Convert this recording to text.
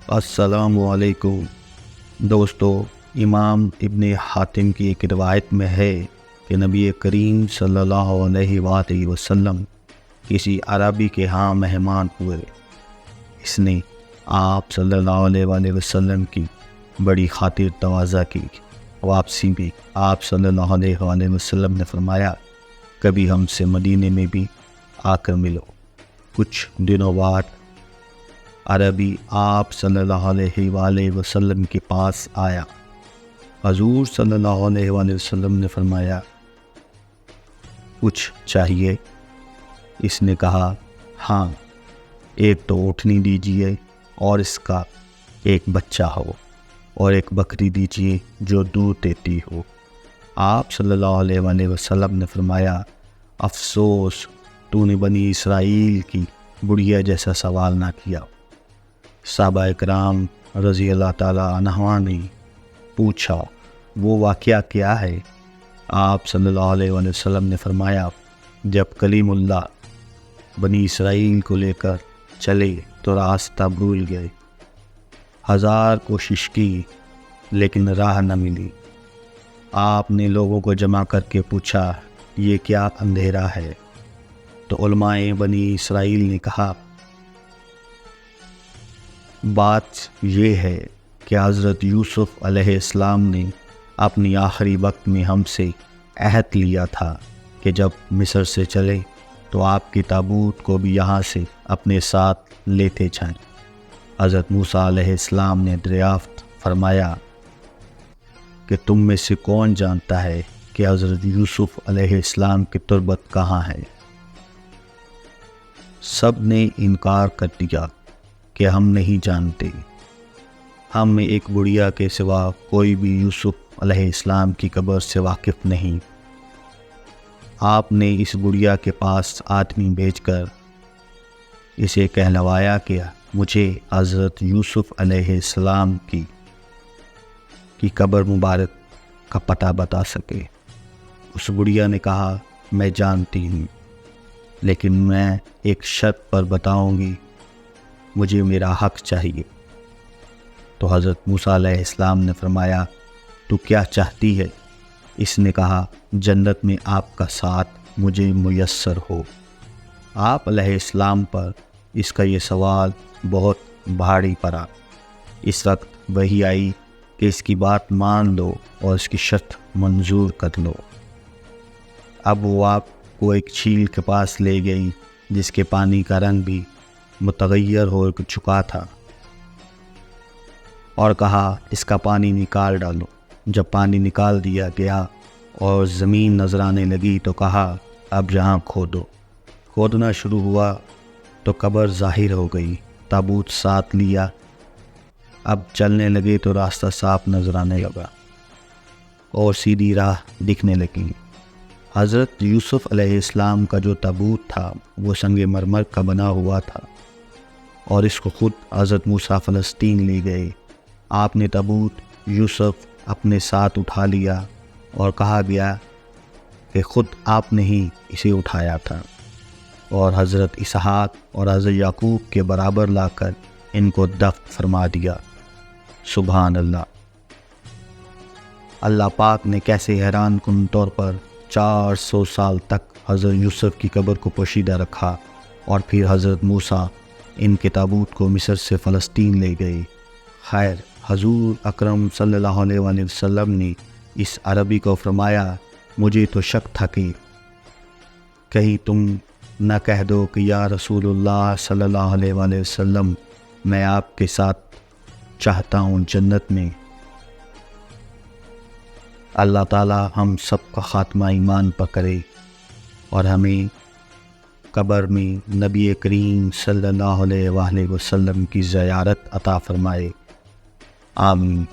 السلام علیکم دوستو، امام ابن حاتم کی ایک روایت میں ہے کہ نبی کریم صلی اللہ علیہ وآلہ وسلم کسی عربی کے ہاں مہمان ہوئے۔ اس نے آپ صلی اللہ علیہ وآلہ وسلم کی بڑی خاطر تواضع کی۔ واپسی میں آپ صلی اللہ علیہ وآلہ وسلم نے فرمایا، کبھی ہم سے مدینے میں بھی آ کر ملو۔ کچھ دنوں بعد عربی آپ صلی اللہ علیہ وآلہ وسلم کے پاس آیا۔ حضور صلی اللہ علیہ وآلہ وسلم نے فرمایا، کچھ چاہیے؟ اس نے کہا، ہاں، ایک تو اونٹنی دیجیے اور اس کا ایک بچہ ہو، اور ایک بکری دیجیے جو دودھ دیتی ہو۔ آپ صلی اللہ علیہ وآلہ وسلم نے فرمایا، افسوس تو نے بنی اسرائیل کی بڑھیا جیسا سوال نہ کیا۔ صحابہ اکرام رضی اللہ تعالیٰ عنہ نے پوچھا، وہ واقعہ کیا ہے؟ آپ صلی اللہ علیہ وآلہ وسلم نے فرمایا، جب کلیم اللہ بنی اسرائیل کو لے کر چلے تو راستہ بھول گئے، 1000 کوشش کی لیکن راہ نہ ملی۔ آپ نے لوگوں کو جمع کر کے پوچھا، یہ کیا اندھیرا ہے؟ تو علماء بنی اسرائیل نے کہا، بات یہ ہے کہ حضرت یوسف علیہ السلام نے اپنی آخری وقت میں ہم سے عہد لیا تھا کہ جب مصر سے چلے تو آپ کی تابوت کو بھی یہاں سے اپنے ساتھ لیتے جائیں۔ حضرت موسیٰ علیہ السلام نے دریافت فرمایا کہ تم میں سے کون جانتا ہے کہ حضرت یوسف علیہ السلام کی تربت کہاں ہے؟ سب نے انکار کر دیا کہ ہم نہیں جانتے، ہم میں ایک بڑھیا کے سوا کوئی بھی یوسف علیہ السلام کی قبر سے واقف نہیں۔ آپ نے اس بڑھیا کے پاس آدمی بھیج کر اسے کہلوایا کہ مجھے حضرت یوسف علیہ السلام کی قبر مبارک کا پتہ بتا سکے۔ اس بڑھیا نے کہا، میں جانتی ہوں، لیکن میں ایک شرط پر بتاؤں گی، مجھے میرا حق چاہیے۔ تو حضرت موسیٰ علیہ السلام نے فرمایا، تو کیا چاہتی ہے؟ اس نے کہا، جنت میں آپ کا ساتھ مجھے میسر ہو۔ آپ علیہ السلام پر اس کا یہ سوال بہت بھاری پڑا۔ اس وقت وحی آئی کہ اس کی بات مان لو اور اس کی شرط منظور کر لو۔ اب وہ آپ کو ایک جھیل کے پاس لے گئی جس کے پانی کا رنگ بھی متغیر ہو چکا تھا، اور کہا، اس کا پانی نکال ڈالو۔ جب پانی نکال دیا گیا اور زمین نظر آنے لگی تو کہا، اب جہاں کھودو۔ کھودنا شروع ہوا تو قبر ظاہر ہو گئی۔ تابوت ساتھ لیا، اب چلنے لگے تو راستہ صاف نظر آنے لگا اور سیدھی راہ دکھنے لگی۔ حضرت یوسف علیہ السلام کا جو تابوت تھا وہ سنگ مرمر کا بنا ہوا تھا، اور اس کو خود حضرت موسیٰ فلسطین لے گئے۔ آپ نے تابوت یوسف اپنے ساتھ اٹھا لیا اور کہا گیا کہ خود آپ نے ہی اسے اٹھایا تھا، اور حضرت اسحاق اور حضرت یعقوب کے برابر لا کر ان کو دفن فرما دیا۔ سبحان اللہ! اللہ پاک نے کیسے حیران کن طور پر 400 سال تک حضرت یوسف کی قبر کو پوشیدہ رکھا، اور پھر حضرت موسیٰ ان کے تابوت کو مصر سے فلسطین لے گئے۔ خیر، حضور اکرم صلی اللہ علیہ وآلہ وسلم نے اس عربی کو فرمایا، مجھے تو شک تھا کہ کہیں تم نہ کہہ دو کہ یا رسول اللہ صلی اللہ علیہ وآلہ وسلم، میں آپ کے ساتھ چاہتا ہوں جنت میں۔ اللہ تعالی ہم سب کا خاتمہ ایمان پر کرے اور ہمیں قبر میں نبی کریم صلی اللہ علیہ وآلہ وسلم کی زیارت عطا فرمائے۔ آمین۔